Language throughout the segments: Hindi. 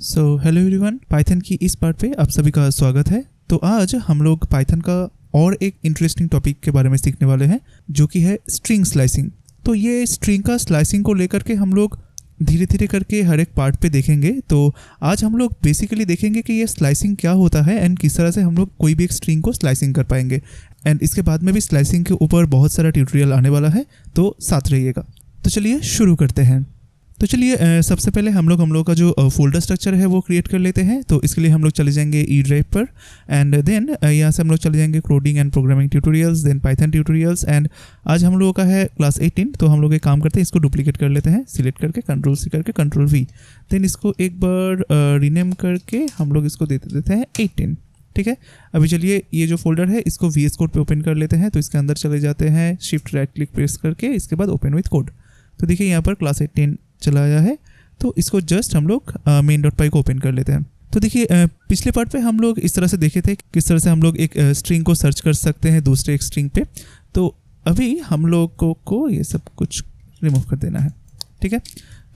हेलो एवरीवन, पाइथन की इस पार्ट पे आप सभी का स्वागत है। तो आज हम लोग पाइथन का और एक इंटरेस्टिंग टॉपिक के बारे में सीखने वाले हैं, जो कि है स्ट्रिंग स्लाइसिंग। तो ये स्ट्रिंग का स्लाइसिंग को लेकर के हम लोग धीरे धीरे करके हर एक पार्ट पे देखेंगे। तो आज हम लोग बेसिकली देखेंगे कि ये स्लाइसिंग क्या होता है एंड किस तरह से हम लोग कोई भी एक स्ट्रिंग को स्लाइसिंग कर पाएंगे। एंड इसके बाद में भी स्लाइसिंग के ऊपर बहुत सारा ट्यूटोरियल आने वाला है, तो साथ रहिएगा। तो चलिए शुरू करते हैं। तो चलिए सबसे पहले हम लोग का जो फोल्डर स्ट्रक्चर है वो क्रिएट कर लेते हैं। तो इसके लिए हम लोग चले जाएंगे ई ड्राइव पर एंड देन यहाँ से हम लोग चले जाएंगे coding and programming tutorials, then Python tutorials. And आज हम लोगों का है क्लास 18। तो हम लोग एक काम करते हैं, इसको डुप्लीकेट कर लेते हैं, सिलेक्ट करके कंट्रोल सी करके कंट्रोल वी, देन इसको एक बार रीनेम करके हम लोग इसको देते हैं 18। ठीक है। अभी चलिए ये जो फोल्डर है इसको VS कोड पे ओपन कर लेते हैं। तो इसके अंदर चले जाते हैं, शिफ्ट राइट क्लिक प्रेस करके इसके बाद ओपन विथ कोड। तो देखिए यहाँ पर क्लास 18 चला आया है। तो इसको जस्ट हम लोग main.py को ओपन कर लेते हैं। तो देखिए पिछले पार्ट पे हम लोग इस तरह से देखे थे किस तरह से हम लोग एक स्ट्रिंग को सर्च कर सकते हैं दूसरे एक स्ट्रिंग पे। तो अभी हम लोग को ये सब कुछ रिमूव कर देना है। ठीक है।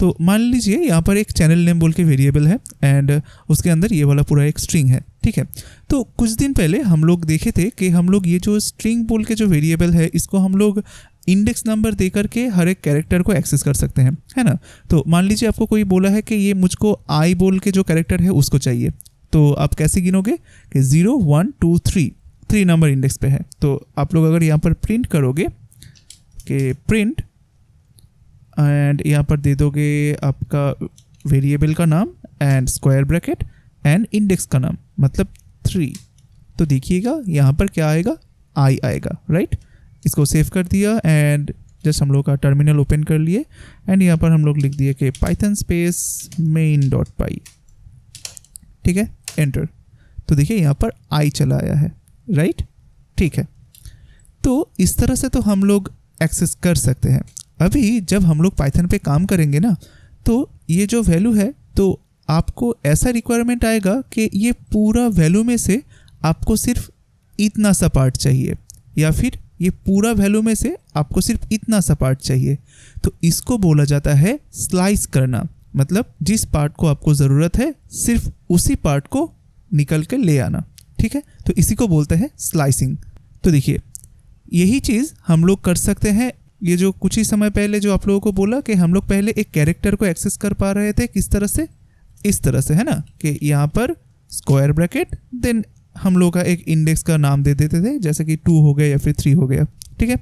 तो मान लीजिए यहाँ पर एक चैनल नेम बोल के वेरिएबल है एंड उसके अंदर ये वाला पूरा एक स्ट्रिंग है। ठीक है। तो कुछ दिन पहले हम लोग देखे थे कि हम लोग ये जो स्ट्रिंग बोल के जो वेरिएबल है इसको हम लोग इंडेक्स नंबर दे करके हर एक कैरेक्टर को एक्सेस कर सकते हैं, है ना। तो मान लीजिए आपको कोई बोला है कि ये मुझको आई बोल के जो कैरेक्टर है उसको चाहिए। तो आप कैसे गिनोगे कि 0 1 2 3 नंबर इंडेक्स पे है। तो आप लोग अगर यहाँ पर प्रिंट करोगे कि प्रिंट एंड यहाँ पर दे दोगे आपका वेरिएबल का नाम and square bracket and index का नाम मतलब 3। तो देखिएगा यहाँ पर क्या आएगा, आई आएगा, राइट। इसको सेव कर दिया एंड जस्ट हम लोग का टर्मिनल ओपन कर लिए एंड यहाँ पर हम लोग लिख दिए कि पाइथन स्पेस main.py। ठीक है, एंटर। तो देखिए यहाँ पर आई चला आया है, राइट। ठीक है। तो इस तरह से तो हम लोग एक्सेस कर सकते हैं। अभी जब हम लोग पाइथन पे काम करेंगे ना, तो ये जो वैल्यू है तो आपको ऐसा रिक्वायरमेंट आएगा कि ये पूरा वैल्यू में से आपको सिर्फ इतना सा पार्ट चाहिए, या फिर ये पूरा वैल्यू में से आपको सिर्फ इतना सा पार्ट चाहिए। तो इसको बोला जाता है स्लाइस करना। मतलब जिस पार्ट को आपको ज़रूरत है सिर्फ उसी पार्ट को निकल के ले आना। ठीक है। तो इसी को बोलते हैं स्लाइसिंग। तो देखिए यही चीज़ हम लोग कर सकते हैं। ये जो कुछ ही समय पहले जो आप लोगों को बोला कि हम लोग पहले एक कैरेक्टर को एक्सेस कर पा रहे थे, किस तरह से, इस तरह से, है ना, कि यहाँ पर स्क्वायर ब्रैकेट देन हम लोग का एक इंडेक्स का नाम दे देते थे, जैसे कि 2 हो गया या फिर 3 हो गया। ठीक है।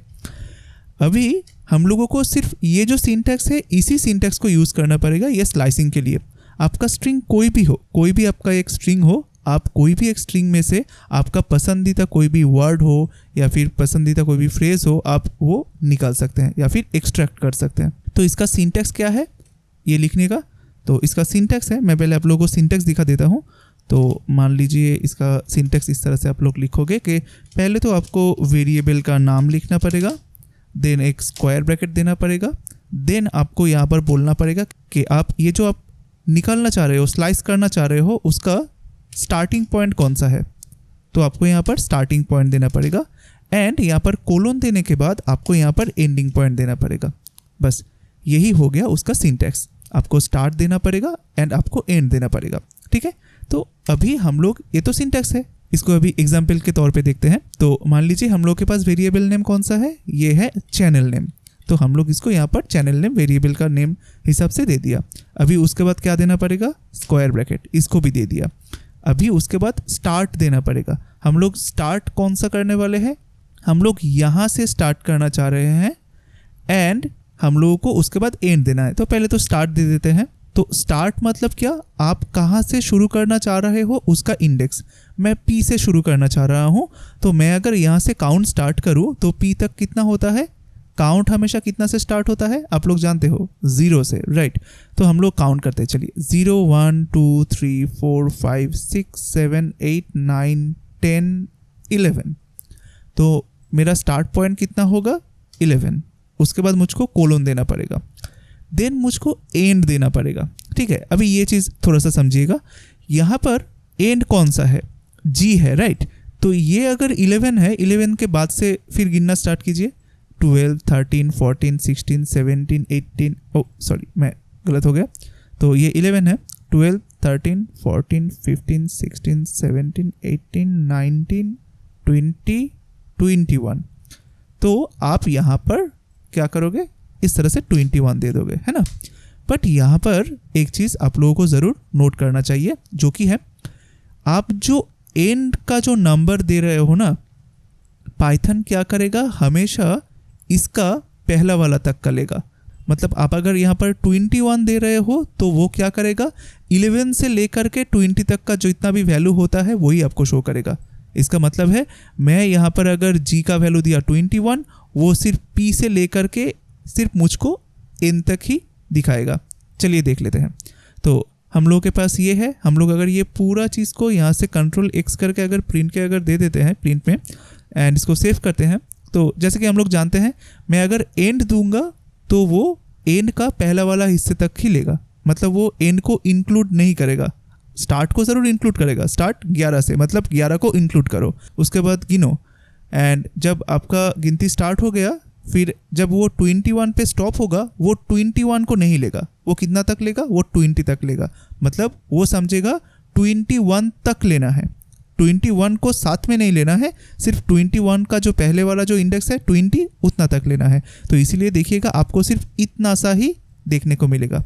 अभी हम लोगों को सिर्फ ये जो सिंटैक्स है इसी सिंटैक्स को यूज़ करना पड़ेगा ये स्लाइसिंग के लिए। आपका स्ट्रिंग कोई भी हो, कोई भी आपका एक स्ट्रिंग हो, आप कोई भी एक स्ट्रिंग में से आपका पसंदीदा कोई भी वर्ड हो या फिर पसंदीदा कोई भी फ्रेज हो, आप वो निकाल सकते हैं या फिर एक्सट्रैक्ट कर सकते हैं। तो इसका सिंटैक्स क्या है ये लिखने का, तो इसका सिंटैक्स है, मैं पहले आप लोगों को सिंटैक्स दिखा देता हूँ। तो मान लीजिए इसका सिंटैक्स इस तरह से आप लोग लिखोगे कि पहले तो आपको वेरिएबल का नाम लिखना पड़ेगा, देन एक स्क्वायर ब्रैकेट देना पड़ेगा, देन आपको यहाँ पर बोलना पड़ेगा कि आप ये जो आप निकालना चाह रहे हो, स्लाइस करना चाह रहे हो, उसका स्टार्टिंग पॉइंट कौन सा है। तो आपको यहाँ पर स्टार्टिंग पॉइंट देना पड़ेगा एंड यहाँ पर कोलोन देने के बाद आपको यहाँ पर एंडिंग पॉइंट देना पड़ेगा। बस यही हो गया उसका सिंटैक्स। आपको स्टार्ट देना पड़ेगा एंड आपको एंड देना पड़ेगा। ठीक है। तो अभी हम लोग, ये तो सिंटैक्स है, इसको अभी एग्जाम्पल के तौर पे देखते हैं। तो मान लीजिए हम लोग के पास वेरिएबल नेम कौन सा है, ये है चैनल नेम। तो हम लोग इसको यहाँ पर चैनल नेम वेरिएबल का नेम हिसाब से दे दिया। अभी उसके बाद क्या देना पड़ेगा, स्क्वायर ब्रैकेट, इसको भी दे दिया। अभी उसके बाद स्टार्ट देना पड़ेगा। हम लोग स्टार्ट कौन सा करने वाले हैं, हम लोग यहाँ से स्टार्ट करना चाह रहे हैं एंड हम लोगों को उसके बाद एंड देना है। तो पहले तो स्टार्ट दे देते हैं। तो स्टार्ट मतलब क्या, आप कहाँ से शुरू करना चाह रहे हो उसका इंडेक्स। मैं P से शुरू करना चाह रहा हूँ, तो मैं अगर यहाँ से काउंट स्टार्ट करूँ तो P तक कितना होता है, काउंट हमेशा कितना से स्टार्ट होता है आप लोग जानते हो, 0 से, राइट। तो हम लोग काउंट करते हैं, चलिए 0 1 2 3 4 5 6 7 8 9 10 11। तो मेरा स्टार्ट पॉइंट कितना होगा, 11। उसके बाद मुझको कोलोन देना पड़ेगा, देन मुझको एंड देना पड़ेगा। ठीक है। अभी ये चीज़ थोड़ा सा समझिएगा, यहाँ पर एंड कौन सा है, G है, राइट। तो ये अगर 11 है, 11 के बाद से फिर गिनना स्टार्ट कीजिए, 12 13 14 16 17 18, ओ सॉरी मैं गलत हो गया। तो ये 11 है, 12 13, 14, 15, 16, 17, 18, 19, 20, 21। तो आप यहाँ पर क्या करोगे, इस तरह से 21 दे दोगे, है ना। बट यहाँ पर एक चीज़ आप लोगों को ज़रूर नोट करना चाहिए, जो कि है आप जो एंड का जो नंबर दे रहे हो ना, पाइथन क्या करेगा, हमेशा इसका पहला वाला तक का लेगा। मतलब आप अगर यहाँ पर 21 दे रहे हो तो वो क्या करेगा, 11 से लेकर के 20 तक का जो इतना भी वैल्यू होता है वही आपको शो करेगा। इसका मतलब है मैं यहाँ पर अगर g का वैल्यू दिया 21, वो सिर्फ p से लेकर के सिर्फ मुझको n तक ही दिखाएगा। चलिए देख लेते हैं। तो हम लोग के पास ये है, हम लोग अगर ये पूरा चीज़ को यहाँ से कंट्रोल x करके अगर प्रिंट के अगर दे देते हैं प्रिंट में, एंड इसको सेव करते हैं, तो जैसे कि हम लोग जानते हैं मैं अगर एंड दूंगा तो वो एंड का पहला वाला हिस्से तक ही लेगा। मतलब वो एंड को इंक्लूड नहीं करेगा, स्टार्ट को ज़रूर इंक्लूड करेगा। स्टार्ट 11 से, मतलब 11 को इंक्लूड करो, उसके बाद गिनो, एंड जब आपका गिनती स्टार्ट हो गया, फिर जब वो 21 पे स्टॉप होगा, वो 21 को नहीं लेगा। वो कितना तक लेगा, वो 20 तक लेगा। मतलब वो समझेगा 21 तक लेना है, 21 को साथ में नहीं लेना है, सिर्फ 21 का जो पहले वाला जो इंडेक्स है 20 उतना तक लेना है। तो इसीलिए देखिएगा आपको सिर्फ इतना सा ही देखने को मिलेगा,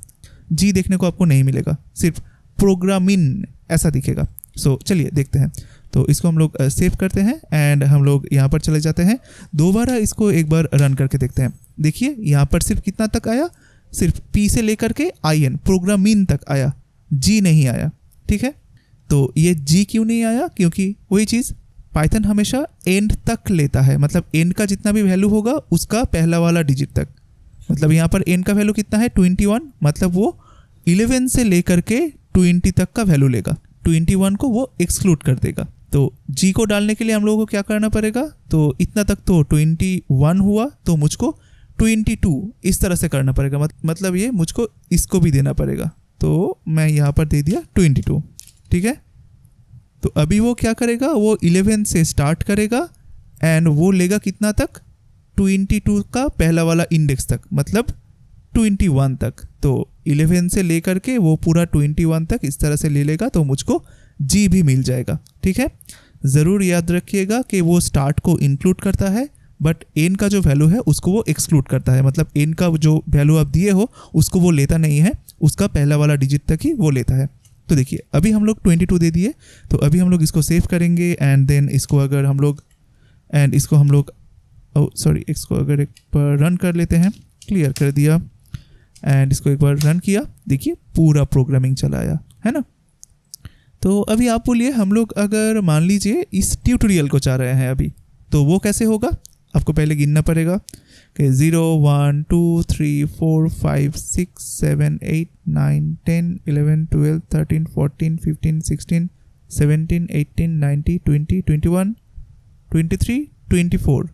जी देखने को आपको नहीं मिलेगा, सिर्फ प्रोग्रामिन ऐसा दिखेगा। सो चलिए देखते हैं। तो इसको हम लोग सेव करते हैं एंड हम लोग यहाँ पर चले जाते हैं। दोबारा इसको एक बार रन करके देखते हैं। देखिए यहाँ पर सिर्फ कितना तक आया, सिर्फ p से लेकर के in प्रोग्रामिन तक आया, g नहीं आया। ठीक है, तो ये g क्यों नहीं आया, क्योंकि वही चीज़ पाइथन हमेशा एंड तक लेता है। मतलब एंड का जितना भी वैल्यू होगा उसका पहला वाला डिजिट तक। मतलब यहाँ पर एंड का वैल्यू कितना है 21, मतलब वो 11 से लेकर के 20 तक का वैल्यू लेगा, 21 को वो एक्सक्लूड कर देगा। तो g को डालने के लिए हम लोगों को क्या करना पड़ेगा, तो इतना तक तो 21 हुआ, तो मुझको 22 इस तरह से करना पड़ेगा। मतलब ये मुझको इसको भी देना पड़ेगा। तो मैं यहाँ पर दे दिया 22। ठीक है, तो अभी वो क्या करेगा, वो 11 से स्टार्ट करेगा एंड वो लेगा कितना तक, 22 का पहला वाला इंडेक्स तक, मतलब 21 तक। तो 11 से लेकर के वो पूरा 21 तक इस तरह से ले लेगा, तो मुझको जी भी मिल जाएगा। ठीक है, ज़रूर याद रखिएगा कि वो स्टार्ट को इंक्लूड करता है, बट एन का जो वैल्यू है उसको वो एक्सक्लूड करता है। मतलब एन का जो वैल्यू आप दिए हो उसको वो लेता नहीं है, उसका पहला वाला डिजिट तक ही वो लेता है। तो देखिए अभी हम लोग 22 दे दिए, तो अभी हम लोग इसको सेव करेंगे एंड देन इसको अगर हम लोग इसको अगर एक बार रन कर लेते हैं, क्लियर कर दिया एंड इसको एक बार रन किया, देखिए पूरा प्रोग्रामिंग चला आया, है ना। तो अभी आप बोलिए, हम लोग अगर मान लीजिए इस ट्यूटोरियल को चाह रहे हैं अभी, तो वो कैसे होगा, आपको पहले गिनना पड़ेगा कि 0 1 2 3 4 5 6 7 8 9 10 11 12 13 14 15 16 17 18 19 20 21 23 24।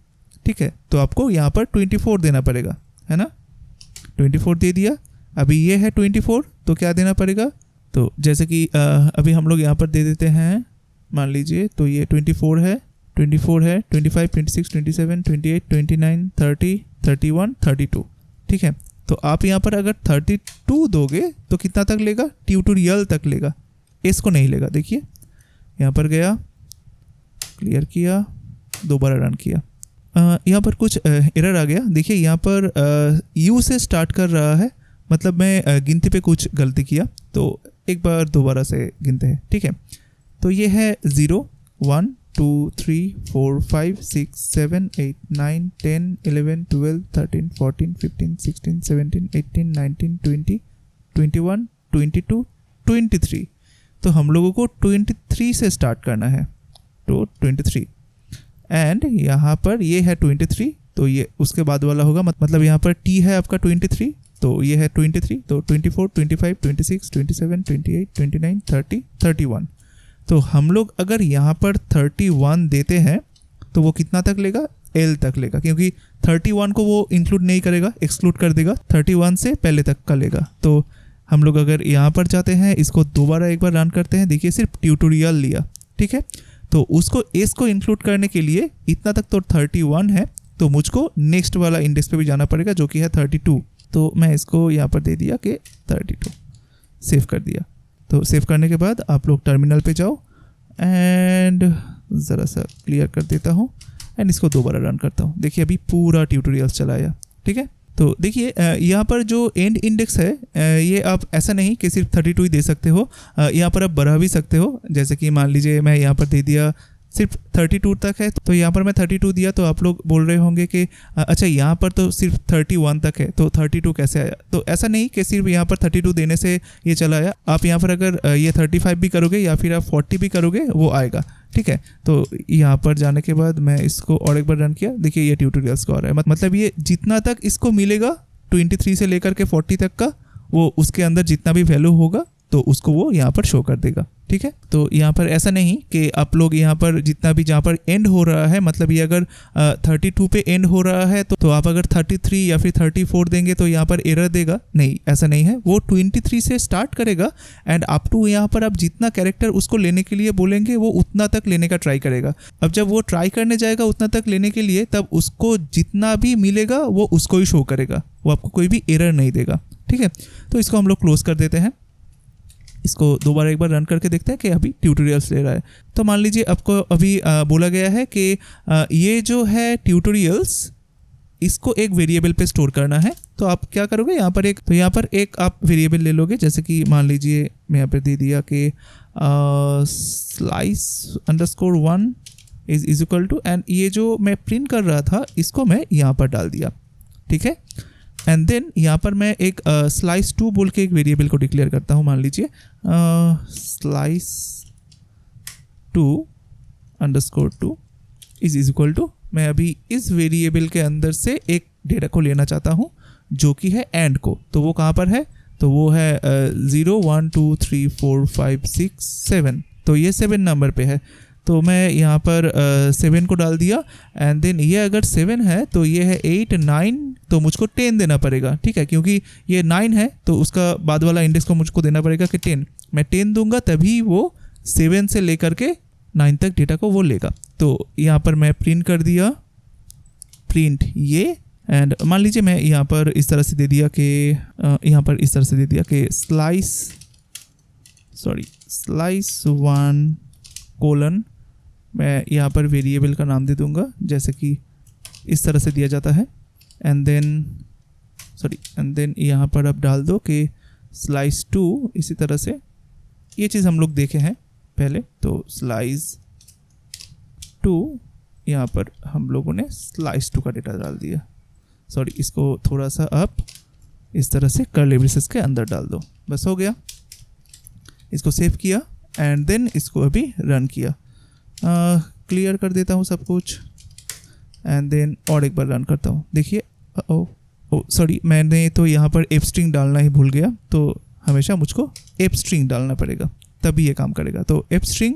ठीक है, तो आपको यहाँ पर 24 देना पड़ेगा, है ना। 24 दे दिया, अभी ये है 24, तो क्या देना पड़ेगा, तो जैसे कि अभी हम लोग यहाँ पर दे देते हैं, मान लीजिए तो ये 24 है, 25 26 27 28 29 30 31 32। ठीक है, तो आप यहाँ पर अगर 32 दोगे तो कितना तक लेगा, ट्यूटोरियल तक लेगा, इसको नहीं लेगा। देखिए यहाँ पर गया, क्लियर किया, दोबारा रन किया, यहाँ पर कुछ एरर आ गया। देखिए यहाँ पर यू से स्टार्ट कर रहा है, मतलब मैं गिनती पे कुछ गलती किया, तो एक बार दोबारा से गिनते हैं। ठीक है, तो ये है 0 1 2 3 4 5 6 7 8 9 10 11 12 13 14 15 16 17 18 19 20 21 22 23। तो हम लोगों को 23 से स्टार्ट करना है, तो 23 एंड यहाँ पर ये है 23, तो ये उसके बाद वाला होगा। मतलब यहाँ पर t है आपका 23, तो ये है 23, तो 24 25 26 27 28 29 30 31। तो हम लोग अगर यहाँ पर 31 देते हैं तो वो कितना तक लेगा, L तक लेगा, क्योंकि 31 को वो इंक्लूड नहीं करेगा, एक्सक्लूड कर देगा, 31 से पहले तक का लेगा। तो हम लोग अगर यहाँ पर जाते हैं, इसको दोबारा एक बार रन करते हैं, देखिए सिर्फ ट्यूटोरियल लिया। ठीक है, तो उसको एस को इंक्लूड करने के लिए इतना तक तो 31 है, तो मुझको नेक्स्ट वाला इंडेक्स पे भी जाना पड़ेगा जो कि है 32। तो मैं इसको यहाँ पर दे दिया कि 32, सेव कर दिया। तो सेव करने के बाद आप लोग टर्मिनल पे जाओ एंड ज़रा सा क्लियर कर देता हूँ एंड इसको दोबारा रन करता हूँ। देखिए अभी पूरा ट्यूटोरियल चलाया, ठीक है। तो देखिए यहाँ पर जो एंड इंडेक्स है ये आप ऐसा नहीं कि सिर्फ 32 ही दे सकते हो, यहाँ पर आप बढ़ा भी सकते हो। जैसे कि मान लीजिए मैं यहाँ पर दे दिया सिर्फ 32 तक है, तो यहाँ पर मैं 32 दिया, तो आप लोग बोल रहे होंगे कि अच्छा यहाँ पर तो सिर्फ 31 तक है तो 32 कैसे आया। तो ऐसा नहीं कि सिर्फ यहाँ पर 32 देने से ये चला आया। आप यहाँ पर अगर ये 35 भी करोगे या फिर आप 40 भी करोगे वो आएगा, ठीक है। तो यहाँ पर जाने के बाद मैं इसको और एक बार रन किया, देखिए ये ट्यूटोरियल्स का आ रहा है। मतलब ये जितना तक इसको मिलेगा 23 से लेकर के 40 तक का, वो उसके अंदर जितना भी वैल्यू होगा तो उसको वो यहाँ पर शो कर देगा, ठीक है। तो यहाँ पर ऐसा नहीं कि आप लोग यहाँ पर जितना भी जहाँ पर एंड हो रहा है, मतलब ये अगर 32 पे एंड हो रहा है तो आप अगर 33 या फिर 34 देंगे तो यहाँ पर एरर देगा, नहीं ऐसा नहीं है। वो 23 से स्टार्ट करेगा एंड अप टू यहाँ पर आप जितना कैरेक्टर उसको लेने के लिए बोलेंगे वो उतना तक लेने का ट्राई करेगा। अब जब वो ट्राई करने जाएगा उतना तक लेने के लिए, तब उसको जितना भी मिलेगा वो उसको ही शो करेगा, वो आपको कोई भी एरर नहीं देगा, ठीक है। तो इसको हम लोग क्लोज कर देते हैं। इसको दोबारा एक बार रन करके देखते हैं कि अभी ट्यूटोरियल्स ले रहा है। तो मान लीजिए आपको अभी बोला गया है कि ये जो है ट्यूटोरियल्स, इसको एक वेरिएबल पे स्टोर करना है। तो आप क्या करोगे, यहाँ पर एक आप वेरिएबल ले लोगे। जैसे कि मान लीजिए मैं यहाँ पर दे दिया कि slice_1 is equal to, and ये जो मैं प्रिंट कर रहा था इसको मैं यहाँ पर डाल दिया, ठीक है। एंड देन यहाँ पर मैं एक slice2 बोल के एक वेरिएबल को डिक्लेयर करता हूँ। मान लीजिए slice2_2 इज इक्वल टू, मैं अभी इस वेरिएबल के अंदर से एक डेटा को लेना चाहता हूँ जो कि है एंड को। तो वो कहाँ पर है, तो वो है 0 1 2 3 4 5 6 7, तो ये 7 नंबर पे है। तो मैं यहाँ पर 7 को डाल दिया एंड देन ये अगर 7 है तो ये है 8 9, तो मुझको 10 देना पड़ेगा, ठीक है। क्योंकि ये 9 है तो उसका बाद वाला इंडेक्स को मुझको देना पड़ेगा कि 10। मैं 10 दूंगा तभी वो 7 से लेकर के 9 तक डेटा को वो लेगा। तो यहाँ पर मैं प्रिंट कर दिया, प्रिंट ये, एंड मान लीजिए मैं यहाँ पर इस तरह से दे दिया कि slice1 कोलन, मैं यहाँ पर वेरिएबल का नाम दे दूंगा जैसे कि इस तरह से दिया जाता है। एंड देन यहाँ पर आप डाल दो कि slice2 इसी तरह से। ये चीज़ हम लोग देखे हैं पहले। तो slice2 यहाँ पर हम लोगों ने slice2 का डेटा डाल दिया। इसको थोड़ा सा आप इस तरह से कर्ली ब्रेसेस के अंदर डाल दो, बस हो गया। इसको सेव किया एंड देन इसको अभी रन किया। क्लियर कर देता हूँ सब कुछ एंड देन और एक बार रन करता हूँ। देखिए मैंने तो यहाँ पर एफ स्ट्रिंग डालना ही भूल गया, तो हमेशा मुझको एफ स्ट्रिंग डालना पड़ेगा तभी ये काम करेगा। तो एफ स्ट्रिंग,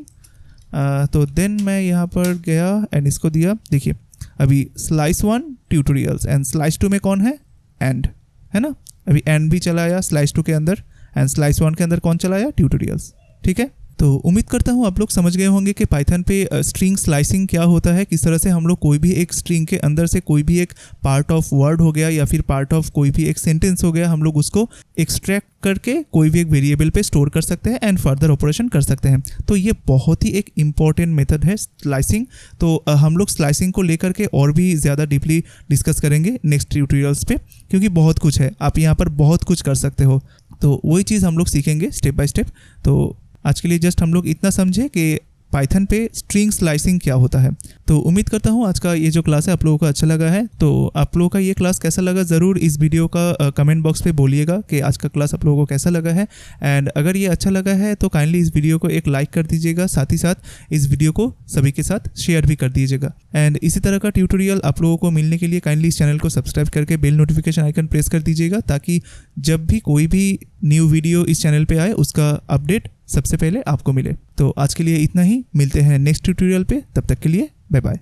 तो देन मैं यहाँ पर गया एंड इसको दिया। देखिए अभी slice1 ट्यूटोरियल्स एंड slice2 में कौन है, एंड है ना। अभी एंड भी चलाया slice2 के अंदर एंड slice1 के अंदर कौन चलाया, ट्यूटोरियल्स, ठीक है। तो उम्मीद करता हूँ आप लोग समझ गए होंगे कि पाइथन पे स्ट्रिंग स्लाइसिंग क्या होता है, किस तरह से हम लोग कोई भी एक स्ट्रिंग के अंदर से कोई भी एक पार्ट ऑफ वर्ड हो गया या फिर पार्ट ऑफ कोई भी एक सेंटेंस हो गया, हम लोग उसको एक्सट्रैक्ट करके कोई भी एक वेरिएबल पे स्टोर कर सकते हैं एंड फर्दर ऑपरेशन कर सकते हैं। तो ये बहुत ही एक इम्पॉर्टेंट मेथड है स्लाइसिंग। तो हम लोग स्लाइसिंग को लेकर के और भी ज़्यादा डीपली डिस्कस करेंगे नेक्स्ट ट्यूटोरियल्स पे, क्योंकि बहुत कुछ है, आप यहाँ पर बहुत कुछ कर सकते हो। तो वही चीज़ हम लोग सीखेंगे स्टेप बाय स्टेप। तो आज के लिए जस्ट हम लोग इतना समझे कि पाइथन पे स्ट्रिंग स्लाइसिंग क्या होता है। तो उम्मीद करता हूँ आज का ये जो क्लास है आप लोगों को अच्छा लगा है। तो आप लोगों का ये क्लास कैसा लगा ज़रूर इस वीडियो का कमेंट बॉक्स पे बोलिएगा कि आज का क्लास आप लोगों को कैसा लगा है। एंड अगर ये अच्छा लगा है तो काइंडली इस वीडियो को एक लाइक कर दीजिएगा, साथ ही साथ इस वीडियो को सभी के साथ शेयर भी कर दीजिएगा। एंड इसी तरह का ट्यूटोरियल आप लोगों को मिलने के लिए काइंडली इस चैनल को सब्सक्राइब करके बेल नोटिफिकेशन आइकन प्रेस कर दीजिएगा, ताकि जब भी कोई भी न्यू वीडियो इस चैनल पे आए उसका अपडेट सबसे पहले आपको मिले। तो आज के लिए इतना ही, मिलते हैं नेक्स्ट ट्यूटोरियल पे, तब तक के लिए बाय बाय।